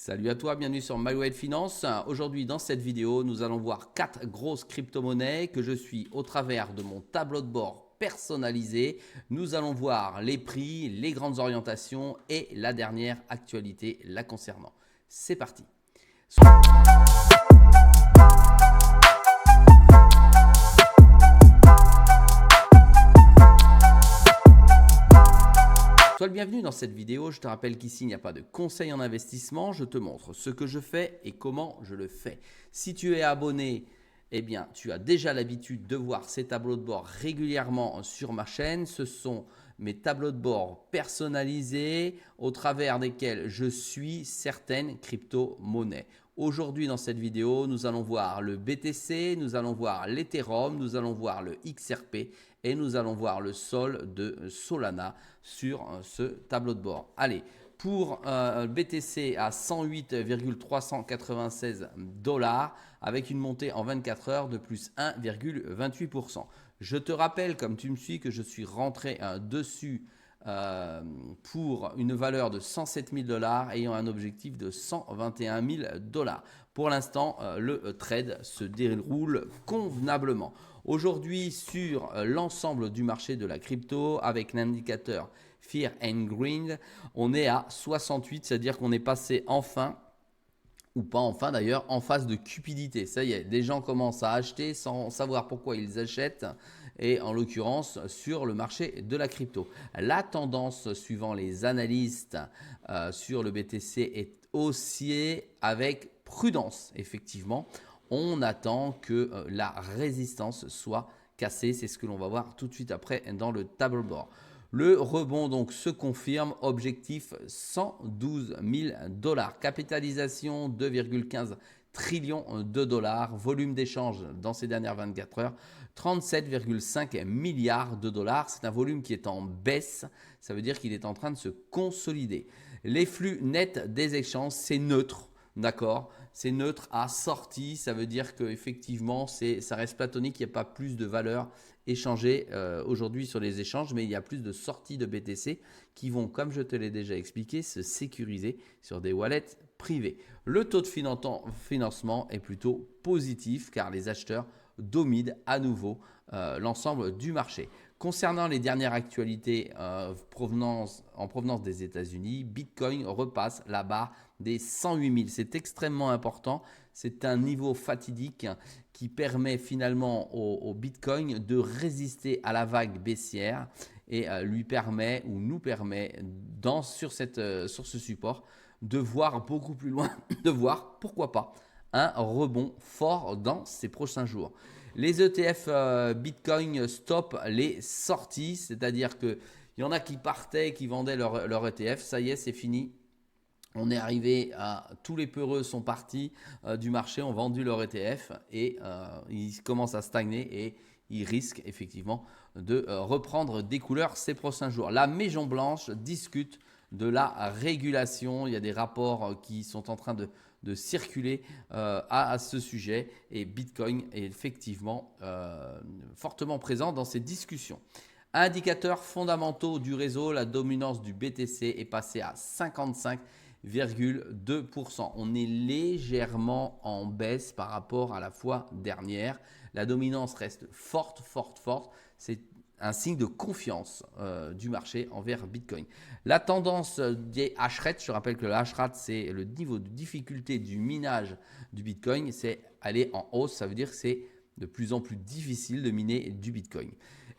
Salut à toi, bienvenue sur MyWay Finance. Aujourd'hui, dans cette vidéo, nous allons voir 4 grosses crypto-monnaies que je suis au travers de mon tableau de bord personnalisé. Nous allons voir les prix, les grandes orientations et la dernière actualité la concernant. C'est parti. Sois le bienvenu dans cette vidéo. Je te rappelle qu'ici, il n'y a pas de conseil en investissement. Je te montre ce que je fais et comment je le fais. Si tu es abonné, eh bien, tu as déjà l'habitude de voir ces tableaux de bord régulièrement sur ma chaîne. Ce sont mes tableaux de bord personnalisés au travers desquels je suis certaines crypto-monnaies. Aujourd'hui, dans cette vidéo, nous allons voir le BTC, nous allons voir l'Ethereum, nous allons voir le XRP et nous allons voir le Sol de Solana sur ce tableau de bord. Allez, pour BTC à 108,396 $ avec une montée en 24 heures de plus 1,28%. Je te rappelle, comme tu me suis, que je suis rentré dessus pour une valeur de 107 000 $ ayant un objectif de 121 000 $. Pour l'instant, le trade se déroule convenablement. Aujourd'hui, sur l'ensemble du marché de la crypto, avec l'indicateur Fear and Greed, on est à 68, c'est-à-dire qu'on est passé enfin, ou pas enfin d'ailleurs, en phase de cupidité. Ça y est, les gens commencent à acheter sans savoir pourquoi ils achètent, et en l'occurrence sur le marché de la crypto. La tendance, suivant les analystes sur le BTC, est haussier avec prudence, effectivement. On attend que la résistance soit cassée. C'est ce que l'on va voir tout de suite après dans le tableau de bord. Le rebond donc se confirme, objectif 112 000 $. Capitalisation 2,15 trillions de dollars. Volume d'échange dans ces dernières 24 heures, 37,5 milliards de $. C'est un volume qui est en baisse. Ça veut dire qu'il est en train de se consolider. Les flux nets des échanges, c'est neutre. D'accord, c'est neutre à sortie, ça veut dire qu'effectivement, ça reste platonique, il n'y a pas plus de valeur échangée aujourd'hui sur les échanges, mais il y a plus de sorties de BTC qui vont, comme je te l'ai déjà expliqué, se sécuriser sur des wallets privés. Le taux de financement est plutôt positif car les acheteurs dominent à nouveau l'ensemble du marché. Concernant les dernières actualités en provenance des États-Unis, Bitcoin repasse la barre des 108 000. C'est extrêmement important. C'est un niveau fatidique qui permet finalement au Bitcoin de résister à la vague baissière et lui permet ou nous permet sur ce support de voir beaucoup plus loin, de voir pourquoi pas un rebond fort dans ces prochains jours. Les ETF Bitcoin stoppent les sorties, c'est-à-dire qu'il y en a qui partaient, qui vendaient leur ETF. Ça y est, c'est fini. On est arrivé à tous les peureux sont partis du marché, ont vendu leur ETF et ils commencent à stagner et ils risquent effectivement de reprendre des couleurs ces prochains jours. La Maison Blanche discute de la régulation. Il y a des rapports qui sont en train de circuler à ce sujet et Bitcoin est effectivement fortement présent dans ces discussions. Indicateurs fondamentaux du réseau, la dominance du BTC est passée à 55,2%. On est légèrement en baisse par rapport à la fois dernière. La dominance reste forte. C'est un signe de confiance du marché envers Bitcoin. La tendance des hash rates, je rappelle que le hash rate, c'est le niveau de difficulté du minage du Bitcoin, c'est aller en hausse. Ça veut dire que c'est de plus en plus difficile de miner du Bitcoin.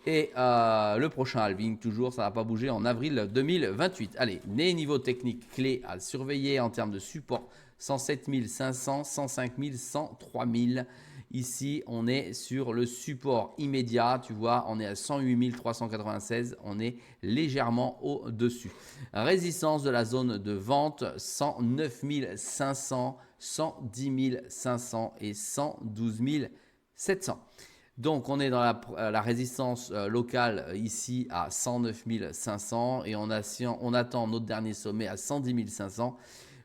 Et le prochain halving, toujours, ça ne va pas bouger en avril 2028. Allez, les niveaux techniques clés à surveiller en termes de support, 107 500, 105 000, 103 000. Ici, on est sur le support immédiat. Tu vois, on est à 108 396. On est légèrement au-dessus. Résistance de la zone de vente, 109 500, 110 500 et 112 700. Donc, on est dans la résistance locale ici à 109 500 et on attend notre dernier sommet à 110 500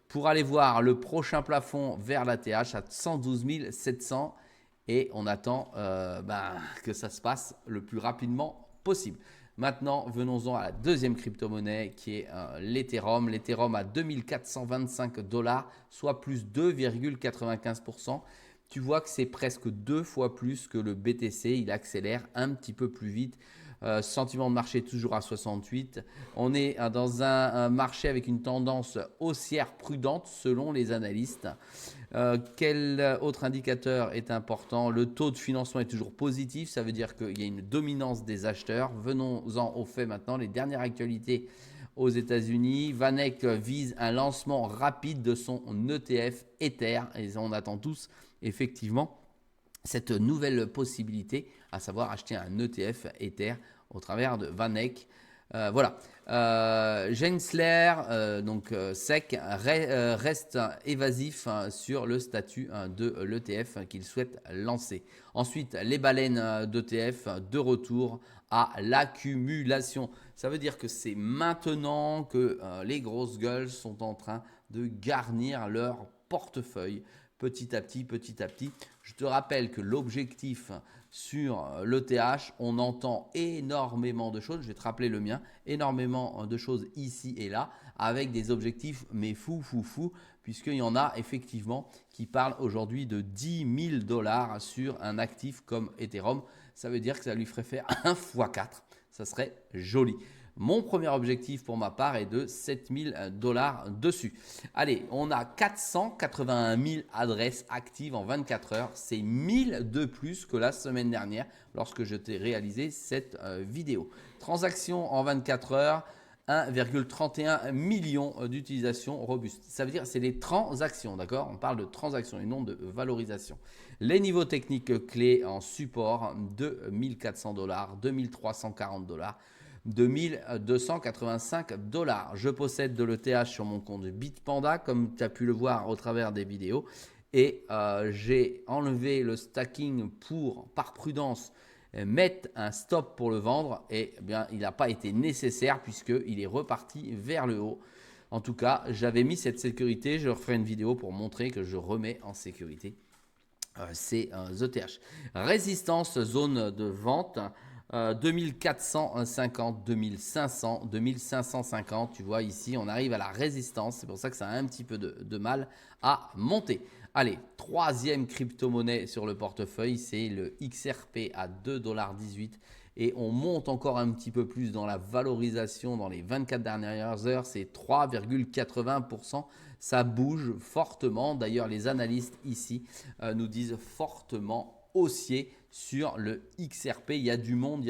pour aller voir le prochain plafond vers la TH à 112 700 et on attend que ça se passe le plus rapidement possible. Maintenant, venons-en à la deuxième crypto-monnaie qui est l'Ethereum. L'Ethereum à 2425 $, soit plus 2,95%. Tu vois que c'est presque 2 fois plus que le BTC. Il accélère un petit peu plus vite. Sentiment de marché toujours à 68. On est dans un marché avec une tendance haussière prudente selon les analystes. Quel autre indicateur est important? Le taux de financement est toujours positif, ça veut dire qu'il y a une dominance des acheteurs. Venons-en au fait maintenant, les dernières actualités aux États-Unis. VanEck vise un lancement rapide de son ETF Ether et on attend tous effectivement cette nouvelle possibilité, à savoir acheter un ETF Ether au travers de VanEck. Voilà. Gensler, SEC, reste évasif sur le statut de l'ETF qu'il souhaite lancer. Ensuite, les baleines d'ETF de retour à l'accumulation. Ça veut dire que c'est maintenant que les grosses gueules sont en train de garnir leur portefeuille petit à petit, petit à petit. Je te rappelle que l'objectif sur l'ETH, on entend énormément de choses. Je vais te rappeler le mien, énormément de choses ici et là, avec des objectifs, mais fou, puisqu'il y en a effectivement qui parlent aujourd'hui de 10 000 $ sur un actif comme Ethereum. Ça veut dire que ça lui ferait faire 1 x 4. Ça serait joli. Mon premier objectif pour ma part est de 7 000 $ dessus. Allez, on a 481 000 adresses actives en 24 heures. C'est 1000 de plus que la semaine dernière lorsque je t'ai réalisé cette vidéo. Transactions en 24 heures. 1,31 million d'utilisations robustes. Ça veut dire que c'est les transactions, d'accord? On parle de transactions et non de valorisation. Les niveaux techniques clés en support, 2400 $, 2340 $, 2285 $. Je possède de l'ETH sur mon compte Bitpanda, comme tu as pu le voir au travers des vidéos. Et j'ai enlevé le stacking pour, par prudence, mettre un stop pour le vendre. Et bien, il n'a pas été nécessaire puisqu'il est reparti vers le haut. En tout cas, j'avais mis cette sécurité. Je referai une vidéo pour montrer que je remets en sécurité ces ETH. Résistance, zone de vente. 2450, 2500, 2550. Tu vois ici, on arrive à la résistance. C'est pour ça que ça a un petit peu de mal à monter. Allez, troisième crypto-monnaie sur le portefeuille, c'est le XRP à 2,18 $. Et on monte encore un petit peu plus dans la valorisation dans les 24 dernières heures. C'est 3,80%. Ça bouge fortement. D'ailleurs, les analystes ici nous disent fortement haussier sur le XRP. Il y a du monde,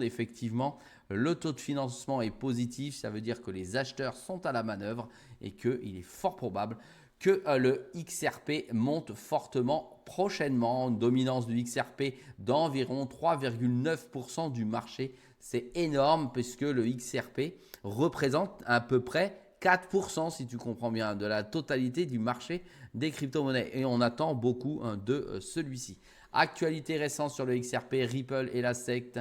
effectivement. Le taux de financement est positif, ça veut dire que les acheteurs sont à la manœuvre et qu'il est fort probable que le XRP monte fortement prochainement. Une dominance du XRP d'environ 3,9% du marché. C'est énorme puisque le XRP représente à peu près 4%, si tu comprends bien, de la totalité du marché des crypto-monnaies. Et on attend beaucoup de celui-ci. Actualité récente sur le XRP, Ripple et la SEC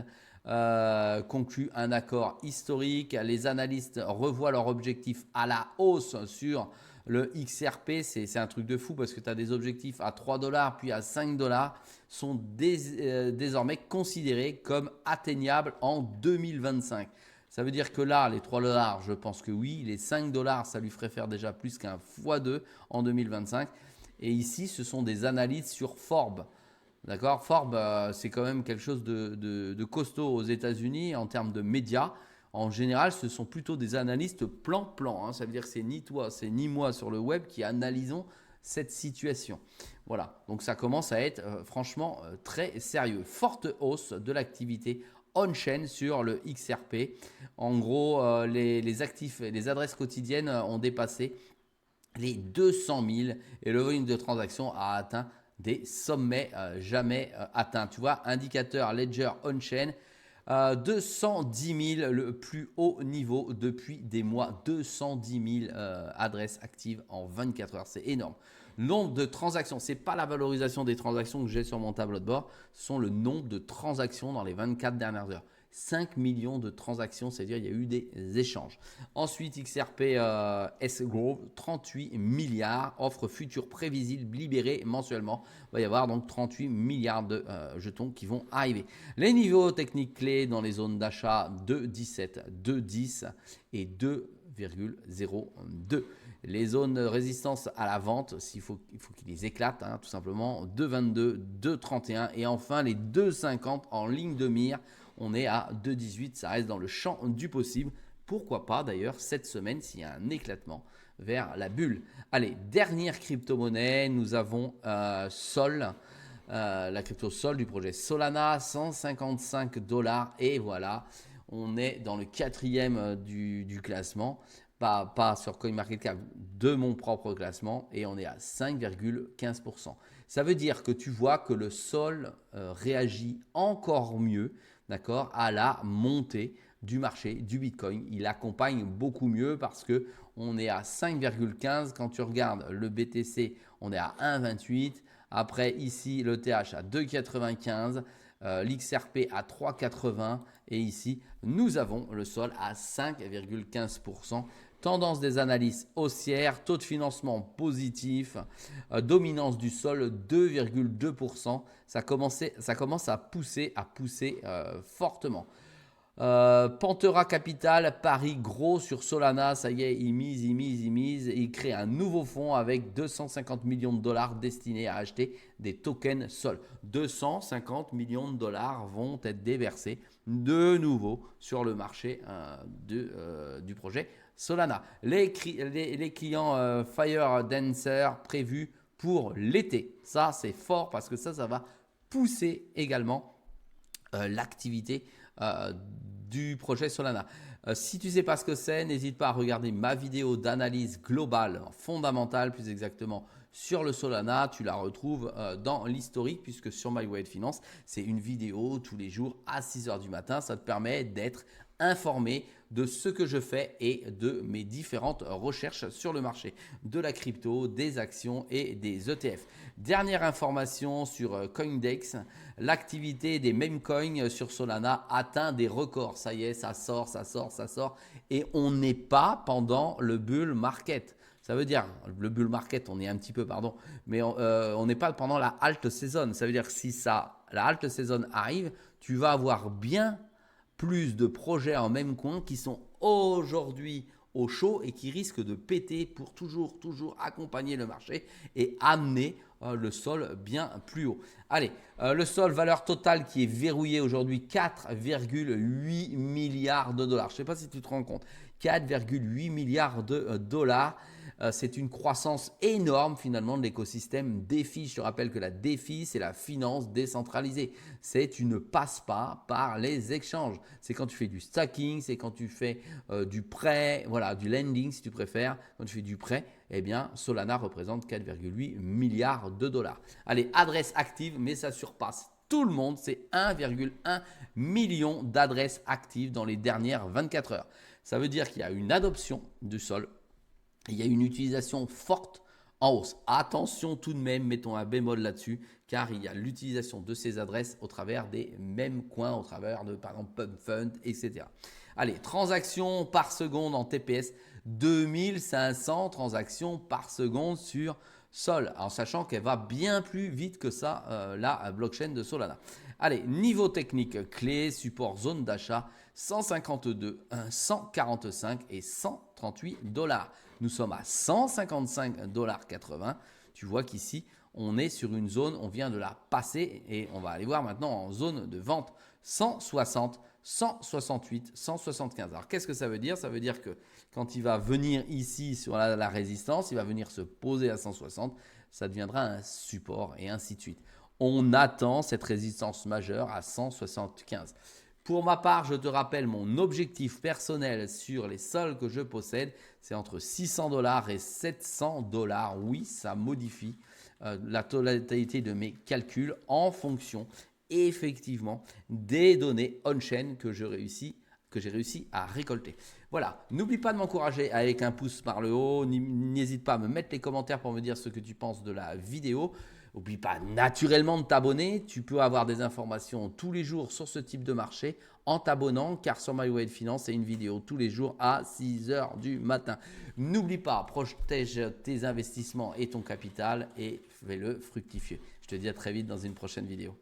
concluent un accord historique. Les analystes revoient leur objectif à la hausse sur le XRP. C'est un truc de fou parce que tu as des objectifs à 3 $ puis à 5 $ sont désormais considérés comme atteignables en 2025. Ça veut dire que là, les 3 $, je pense que oui. Les 5 $, ça lui ferait faire déjà plus qu'un x2 en 2025. Et ici, ce sont des analyses sur Forbes. D'accord, Forbes, c'est quand même quelque chose de costaud aux États-Unis en termes de médias. En général, ce sont plutôt des analystes plan-plan. Hein. Ça veut dire que c'est ni toi, c'est ni moi sur le web qui analysons cette situation. Voilà, donc ça commence à être franchement très sérieux. Forte hausse de l'activité on-chain sur le XRP. En gros, les actifs, les adresses quotidiennes ont dépassé les 200 000 et le volume de transactions a atteint des sommets jamais atteints. Tu vois, indicateur Ledger on-chain, 210 000, le plus haut niveau depuis des mois. 210 000 adresses actives en 24 heures, c'est énorme. Nombre de transactions, ce n'est pas la valorisation des transactions que j'ai sur mon tableau de bord, ce sont le nombre de transactions dans les 24 dernières heures. 5 millions de transactions, c'est-à-dire il y a eu des échanges. Ensuite, XRP S-Grove, 38 milliards, offre future prévisible libérée mensuellement. Il va y avoir donc 38 milliards de jetons qui vont arriver. Les niveaux techniques clés dans les zones d'achat 2,17, 2,10 et 2,02. Les zones de résistance à la vente, il faut qu'ils les éclatent, tout simplement, 2,22, 2,31 et enfin les 2,50 en ligne de mire. On est à 2,18, ça reste dans le champ du possible. Pourquoi pas d'ailleurs cette semaine s'il y a un éclatement vers la bulle. Allez, dernière crypto-monnaie, nous avons Sol. La crypto Sol du projet Solana, 155 $ et voilà, on est dans le quatrième du classement, pas sur CoinMarketCap, de mon propre classement et on est à 5,15%. Ça veut dire que tu vois que le Sol réagit encore mieux, d'accord, à la montée du marché du Bitcoin. Il accompagne beaucoup mieux parce que on est à 5,15. Quand tu regardes le BTC, on est à 1,28. Après, ici, le TH à 2,95, l'XRP à 3,80 et ici, nous avons le Sol à 5,15%. Tendance des analyses haussières, taux de financement positif, dominance du Sol 2,2%. Ça commence à pousser fortement. Pantera Capital parie gros sur Solana, ça y est, il mise, et il crée un nouveau fonds avec 250 millions de $, destinés à acheter des tokens Sol. 250 millions de $ vont être déversés de nouveau sur le marché du projet Solana. Les clients Fire Dancer prévus pour l'été. Ça, c'est fort parce que ça va pousser également l'activité du projet Solana. Si tu ne sais pas ce que c'est, n'hésite pas à regarder ma vidéo d'analyse globale, fondamentale plus exactement, sur le Solana. Tu la retrouves dans l'historique puisque sur My Way Finance, c'est une vidéo tous les jours à 6 h du matin. Ça te permet d'être informé de ce que je fais et de mes différentes recherches sur le marché de la crypto, des actions et des ETF. Dernière information sur Coindex, l'activité des meme coins sur Solana atteint des records. Ça y est, ça sort et on n'est pas pendant le bull market. Ça veut dire, le bull market, on est un petit peu, mais on n'est pas pendant la alt season. Ça veut dire que si la alt season arrive, tu vas avoir bien plus de projets en même coin qui sont aujourd'hui au chaud et qui risquent de péter pour toujours accompagner le marché et amener le Sol bien plus haut. Allez, le Sol, valeur totale qui est verrouillée aujourd'hui, 4,8 milliards de $. Je ne sais pas si tu te rends compte, 4,8 milliards de $. C'est une croissance énorme finalement de l'écosystème DeFi. Je te rappelle que la DeFi, c'est la finance décentralisée. Tu ne passes pas par les échanges. C'est quand tu fais du stacking, c'est quand tu fais du prêt, voilà, du lending si tu préfères. Quand tu fais du prêt, eh bien Solana représente 4,8 milliards de $. Allez, adresse active, mais ça surpasse tout le monde. C'est 1,1 million d'adresses actives dans les dernières 24 heures. Ça veut dire qu'il y a une adoption du Sol. Il y a une utilisation forte en hausse. Attention tout de même, mettons un bémol là-dessus, car il y a l'utilisation de ces adresses au travers des mêmes coins, au travers de, par exemple, PubFund, etc. Allez, transactions par seconde en TPS, 2500 transactions par seconde sur Sol, en sachant qu'elle va bien plus vite que ça, la blockchain de Solana. Allez, niveau technique clé, support zone d'achat, 152, 145 et 138 $. Nous sommes à 155,80 $. Tu vois qu'ici, on est sur une zone, on vient de la passer et on va aller voir maintenant en zone de vente 160, 168, 175. Alors qu'est-ce que ça veut dire? Ça veut dire que quand il va venir ici sur la résistance, il va venir se poser à 160, ça deviendra un support et ainsi de suite. On attend cette résistance majeure à 175. Pour ma part, je te rappelle mon objectif personnel sur les sols que je possède, c'est entre 600 $ et 700 $. Oui, ça modifie la totalité de mes calculs en fonction effectivement des données on-chain que j'ai réussi à récolter. Voilà, n'oublie pas de m'encourager avec un pouce par le haut, n'hésite pas à me mettre les commentaires pour me dire ce que tu penses de la vidéo. N'oublie pas naturellement de t'abonner. Tu peux avoir des informations tous les jours sur ce type de marché en t'abonnant, car sur MyWay Finance, c'est une vidéo tous les jours à 6 heures du matin. N'oublie pas, protège tes investissements et ton capital et fais-le fructifier. Je te dis à très vite dans une prochaine vidéo.